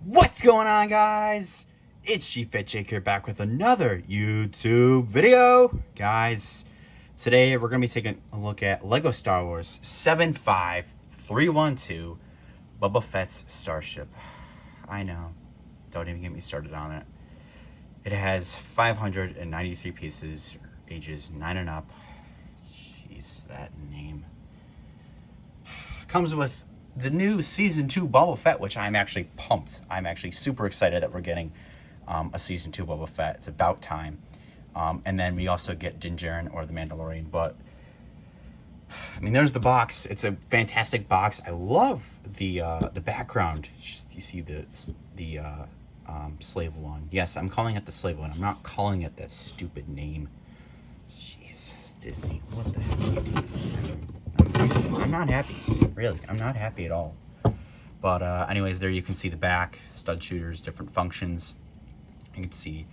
What's going on, guys? It's GFit Jake here, back with another YouTube video. Guys, today we're going to be taking a look at LEGO Star Wars 75312 Boba Fett's Starship. I know, don't even get me started on it. It has 593 pieces, ages 9 and up. Jeez, that name. Comes with the new Season 2 Boba Fett, which I'm actually pumped. I'm actually super excited that we're getting a Season 2 Boba Fett. It's about time. And then we also get Din Djarin or the Mandalorian. But, I mean, there's the box. It's a fantastic box. I love the background. Just, you see the slave one. Yes, I'm calling it the slave one. I'm not calling it that stupid name. Jeez, Disney, what the heck are you doing? I'm not happy, really. I'm not happy at all. But anyways, there you can see the back, stud shooters, different functions. You can see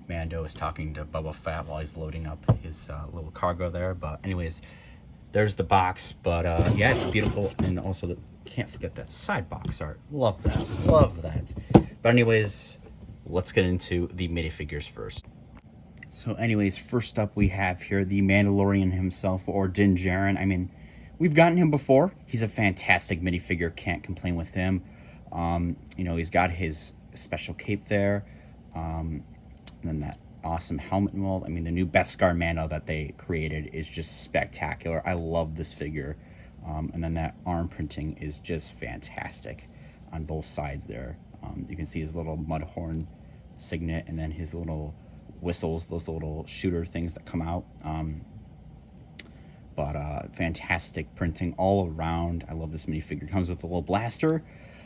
Mando is talking to Boba Fett while he's loading up his little cargo there. But anyways, there's the box. But yeah, it's beautiful. And also, can't forget that side box art. Love that. Love that. But anyways, let's get into the minifigures first. So anyways, first up we have here the Mandalorian himself, or Din Djarin. I mean, we've gotten him before. He's a fantastic minifigure. Can't complain with him. You know, he's got his special cape there. And then that awesome helmet mold. I mean, the new Beskar Mando that they created is just spectacular. I love this figure. And then that arm printing is just fantastic on both sides there. You can see his little mud horn signet and then his little whistles, those little shooter things that come out. Fantastic printing all around. I love this minifigure. Comes with a little blaster.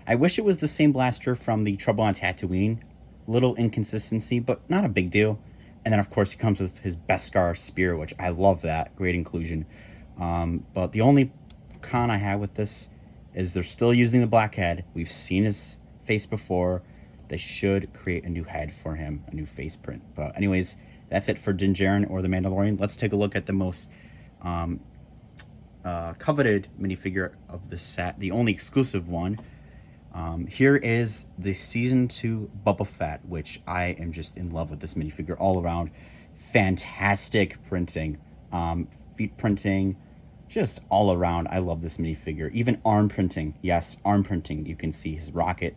I wish it was the same blaster from the Trouble on Tatooine. Little inconsistency, but not a big deal. And then, of course, he comes with his Beskar spear, which I love that. Great inclusion. But the only con I have with this is they're still using the black head. We've seen his face before. They should create a new head for him, a new face print. But anyways, that's it for Din Djarin or the Mandalorian. Let's take a look at the most coveted minifigure of the set, the only exclusive one. Here is the Season 2 Boba Fett, which I am just in love with this minifigure all around. Fantastic printing, feet printing, just all around. I love this minifigure. Even arm printing. Yes, arm printing. You can see his rocket,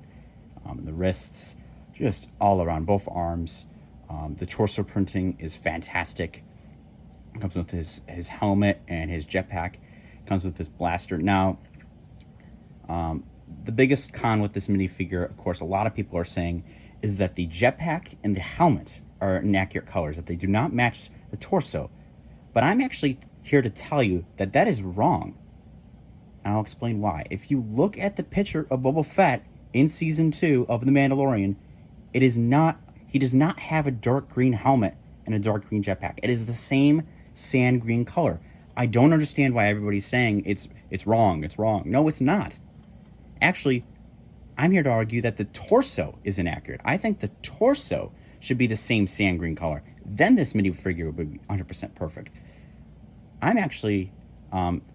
the wrists, just all around, both arms. The torso printing is fantastic. It comes with his helmet and his jetpack. Comes with this blaster. Now, the biggest con with this minifigure, of course, a lot of people are saying, is that the jetpack and the helmet are inaccurate colors, that they do not match the torso. But I'm actually here to tell you that that is wrong. And I'll explain why. If you look at the picture of Boba Fett in Season 2 of The Mandalorian, it is not, he does not have a dark green helmet and a dark green jetpack. It is the same sand green color. I don't understand why everybody's saying it's wrong, it's wrong. No, it's not. Actually, I'm here to argue that the torso is inaccurate. I think the torso should be the same sand green color. Then this minifigure would be 100% perfect. I'm actually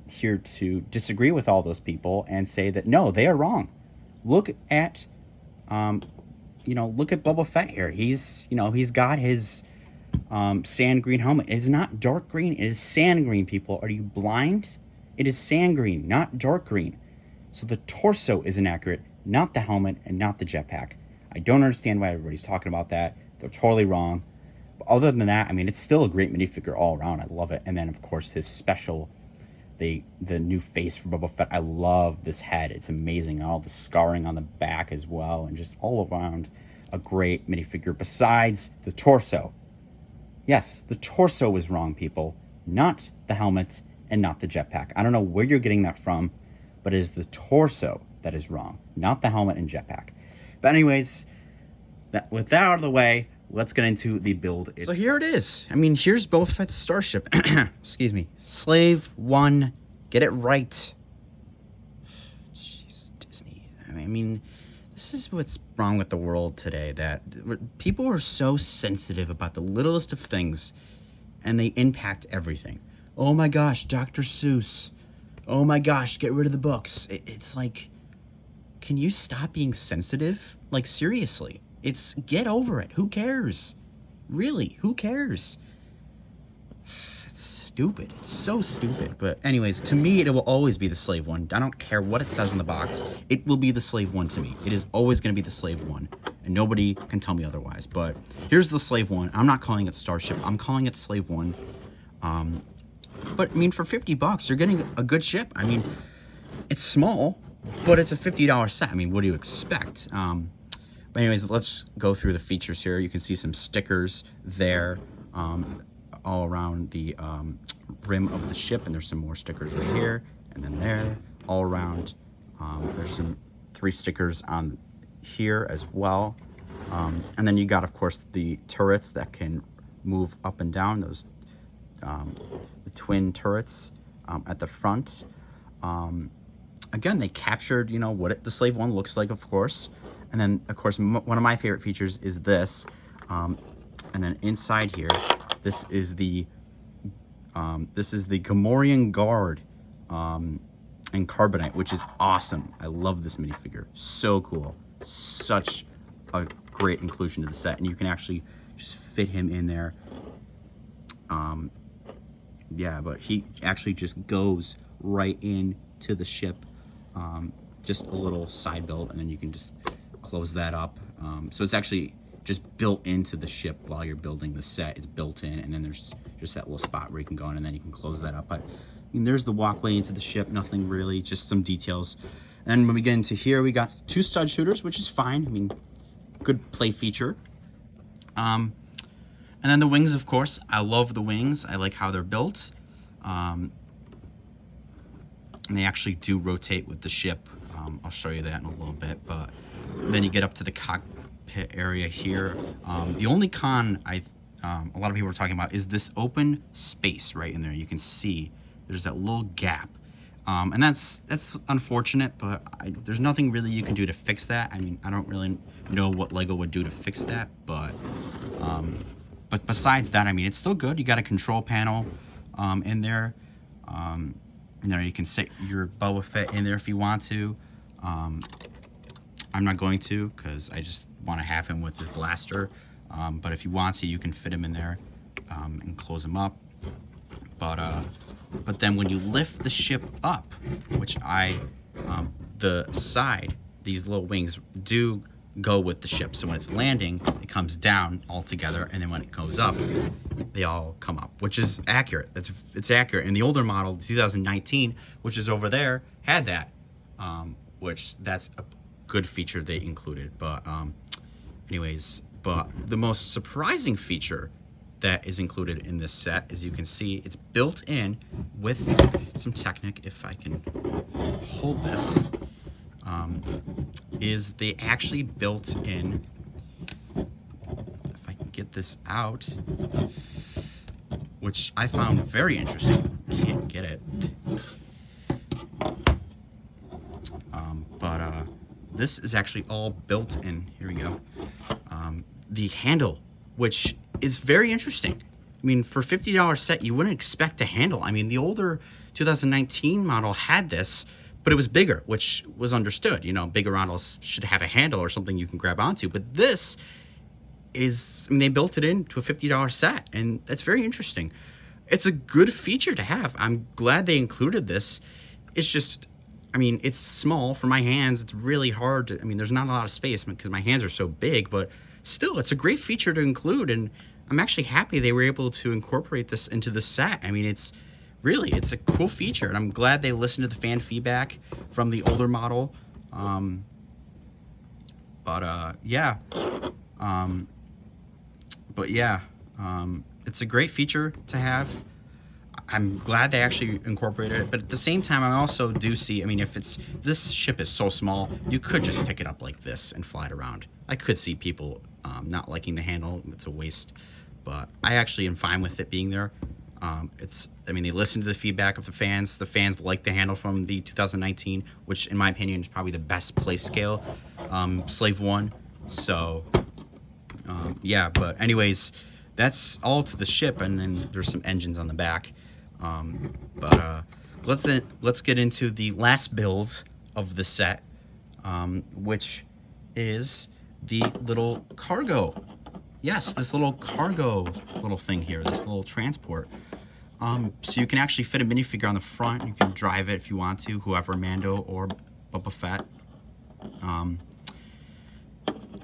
here to disagree with all those people and say that no, they are wrong. Look at, look at Boba Fett here. He's got his sand green helmet. It is not dark green. It is sand green, people. Are you blind? It is sand green, not dark green. So the torso is inaccurate, not the helmet and not the jetpack. I don't understand why everybody's talking about that. They're totally wrong. But other than that, I mean, it's still a great minifigure all around. I love it. And then, of course, his special, the new face for Boba Fett. I love this head. It's amazing. All the scarring on the back as well. And just all around a great minifigure besides the torso. Yes, the torso is wrong, people. Not the helmet and not the jetpack. I don't know where you're getting that from, but it is the torso that is wrong, not the helmet and jetpack. But anyways, with that out of the way, let's get into the build itself. So here it is. I mean, here's Boba Fett's Starship. Excuse me. Slave 1. Get it right. Jeez, Disney. I mean, this is what's wrong with the world today, that people are so sensitive about the littlest of things, and they impact everything. Oh my gosh, Dr. Seuss. Oh my gosh, get rid of the books. It's like, can you stop being sensitive? Like, seriously, get over it. Who cares? Really, who cares? It's stupid. It's so stupid. But anyways, to me, it will always be the slave one. I don't care what it says in the box. It will be the slave one to me. It is always going to be the slave one. And nobody can tell me otherwise. But here's the slave one. I'm not calling it Starship. I'm calling it slave one. But, I mean, for 50 bucks, you're getting a good ship. I mean, it's small, but it's a $50 set. I mean, what do you expect? But anyways, let's go through the features here. You can see some stickers there. All around the rim of the ship, and there's some more stickers right here and then there all around. There's some 3 stickers on here as well, and then you got, of course, the turrets that can move up and down, those the twin turrets at the front. Again, they captured, you know, what the slave one looks like, of course. And then, of course, one of my favorite features is this, and then inside here, this is the Gamorrean Guard in Carbonite, which is awesome. I love this minifigure. So cool. Such a great inclusion to the set, and you can actually just fit him in there. Yeah, but he actually just goes right into the ship. Just a little side build, and then you can just close that up. So it's actually just built into the ship while you're building the set. It's built in, and then there's just that little spot where you can go in, and then you can close that up. But I mean, there's the walkway into the ship. Nothing really, just some details. And when we get into here, we got 2 stud shooters, which is fine. I mean, good play feature. And then the wings, of course. I love the wings. I like how they're built. And they actually do rotate with the ship. I'll show you that in a little bit. But then you get up to the cockpit area here. The only con a lot of people are talking about is this open space right in there. You can see there's that little gap, and that's unfortunate, but there's nothing really you can do to fix that. I mean, I don't really know what Lego would do to fix that, but besides that, I mean, it's still good. You got a control panel in there. You know, you can set your Boba Fett in there if you want to. I'm not going to, because I just want to have him with his blaster. But if you want to, you can fit him in there and close him up. But then when you lift the ship up, which the side, these little wings do go with the ship. So when it's landing, it comes down all together, and then when it goes up, they all come up, which is accurate. It's accurate. And the older model, 2019, which is over there, had that, which that's a good feature they included. But anyways, but the most surprising feature that is included in this set, as you can see, it's built in with some Technic, if I can hold this, is they actually built in, if I can get this out, which I found very interesting. Can't get it. This is actually all built in. Here we go. The handle, which is very interesting. I mean, for a $50 set, you wouldn't expect a handle. I mean, the older 2019 model had this, but it was bigger, which was understood. You know, bigger models should have a handle or something you can grab onto. But this is, I mean, they built it into a $50 set, and that's very interesting. It's a good feature to have. I'm glad they included this. It's just, I mean, it's small for my hands. It's really hard to, I mean, there's not a lot of space because my hands are so big, but still, it's a great feature to include, and I'm actually happy they were able to incorporate this into the set. I mean, it's a cool feature, and I'm glad they listened to the fan feedback from the older model. It's a great feature to have. I'm glad they actually incorporated it, but at the same time, I also do see, I mean, this ship is so small, you could just pick it up like this and fly it around. I could see people not liking the handle. It's a waste, but I actually am fine with it being there. I mean, they listened to the feedback of the fans. The fans like the handle from the 2019, which in my opinion is probably the best play scale Slave 1. So, yeah, but anyways, that's all to the ship, and then there's some engines on the back. Let's get into the last build of the set, which is the little cargo. Yes, this little cargo little thing here, this little transport. So you can actually fit a minifigure on the front. You can drive it if you want to, whoever, Mando or Boba Fett.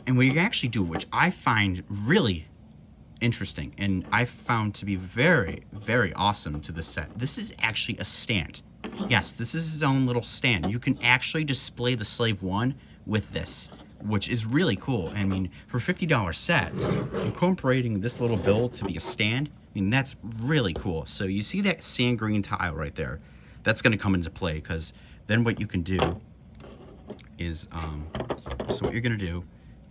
And what you can actually do, which I find really interesting and I found to be very, very awesome to this set, this is actually a stand. Yes, this is his own little stand. You can actually display the Slave One with this, which is really cool. I mean, for a $50 set, incorporating this little build to be a stand, I mean, that's really cool. So you see that sand green tile right there? That's going to come into play, because then what you can do is, so what you're going to do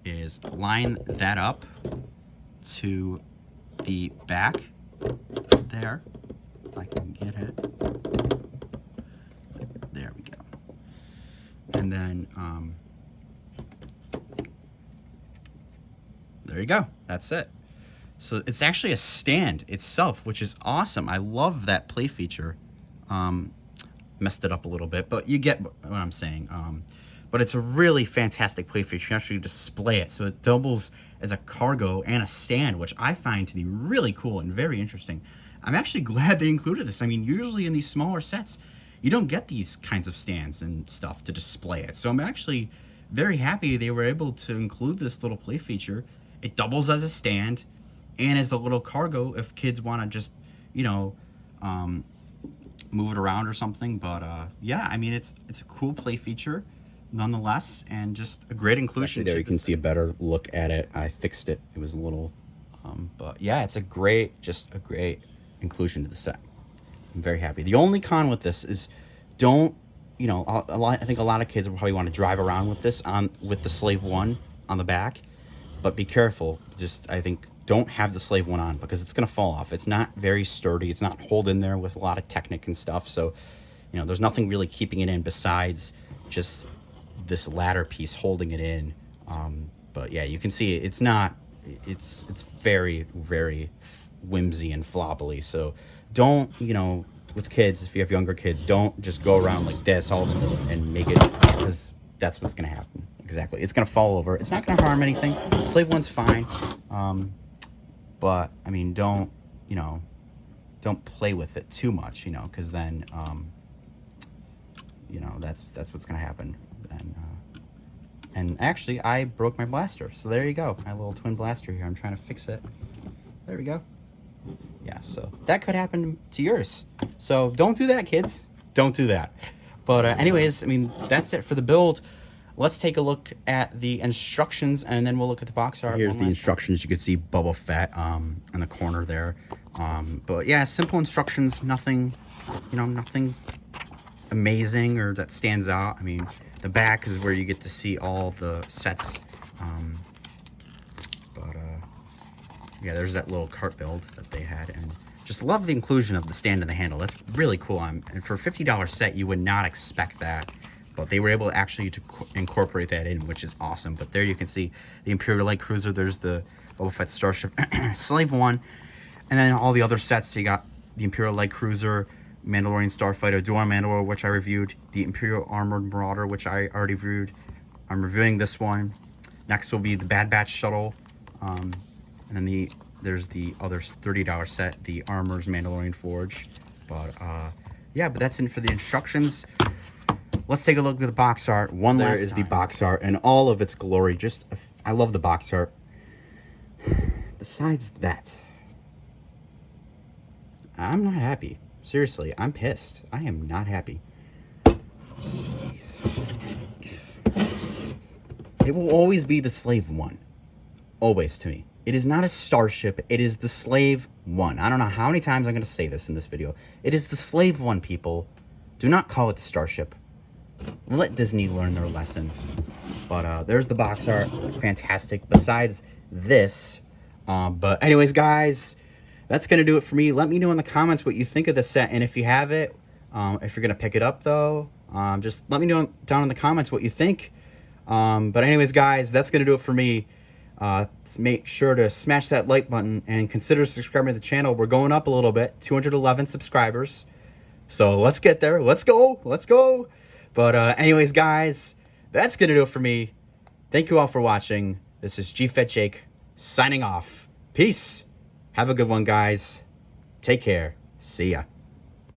is line that up to the back there, if I can get it. There we go. And then, there you go. That's it. So it's actually a stand itself, which is awesome. I love that play feature. Messed it up a little bit, but you get what I'm saying. But it's a really fantastic play feature. You can actually display it, so it doubles as a cargo and a stand, which I find to be really cool and very interesting. I'm actually glad they included this. I mean, usually in these smaller sets, you don't get these kinds of stands and stuff to display it. So I'm actually very happy they were able to include this little play feature. It doubles as a stand and as a little cargo if kids want to just, you know, move it around or something. But yeah, I mean, it's a cool play feature nonetheless, and just a great inclusion. There you can see a better look at it. I fixed it. It was a little, but yeah, it's just a great inclusion to the set. I'm very happy. The only con with this is, don't, you know, I think a lot of kids will probably want to drive around with this with the Slave One on the back, but be careful. Just, I think, don't have the Slave One on, because it's going to fall off. It's not very sturdy. It's not holding there with a lot of Technic and stuff. So, you know, there's nothing really keeping it in besides just this ladder piece holding it in. But yeah, you can see it's not, it's very, very whimsy and floppily. So don't, you know, with kids, if you have younger kids, don't just go around like this all and make it, because that's what's going to happen. Exactly. It's going to fall over. It's not going to harm anything. Slave One's fine. But I mean, don't, you know, don't play with it too much, you know, because then, you know, that's what's going to happen. And actually, I broke my blaster. So there you go. My little twin blaster here. I'm trying to fix it. There we go. Yeah, so that could happen to yours. So don't do that, kids. Don't do that. But anyways, I mean, that's it for the build. Let's take a look at the instructions, and then we'll look at the box art. Here's the instructions. You can see Boba Fett in the corner there. But yeah, simple instructions. Nothing, you know, nothing amazing or that stands out. I mean, the back is where you get to see all the sets. Yeah, there's that little cart build that they had, and just love the inclusion of the stand and the handle. That's really cool. And for a $50 set, you would not expect that, but they were able actually to incorporate that in, which is awesome. But there you can see the Imperial Light Cruiser. There's the Boba Fett Starship, Slave One, and then all the other sets. You got the Imperial Light Cruiser, Mandalorian Starfighter, Dual Mandalore, which I reviewed, the Imperial Armored Marauder, which I already reviewed. I'm reviewing this one. Next will be the Bad Batch Shuttle, and then there's the other $30 set, the Armor's Mandalorian Forge. But yeah, but that's it for the instructions. Let's take a look at the box art one last time. There is the box art in all of its glory. Just, I love the box art. Besides that, I'm not happy. Seriously, I'm pissed. I am not happy. Jeez. It will always be the Slave One. Always, to me. It is not a Starship. It is the Slave One. I don't know how many times I'm going to say this in this video. It is the Slave One, people. Do not call it the Starship. Let Disney learn their lesson. But there's the box art. Fantastic. Besides this. But anyways, guys, that's going to do it for me. Let me know in the comments what you think of the set. And if you have it, if you're going to pick it up, though, just let me know down in the comments what you think. But anyways, guys, that's going to do it for me. Make sure to smash that like button and consider subscribing to the channel. We're going up a little bit, 211 subscribers. So let's get there. Let's go. Let's go. But anyways, guys, that's going to do it for me. Thank you all for watching. This is G-Fed Jake signing off. Peace. Have a good one, guys. Take care. See ya.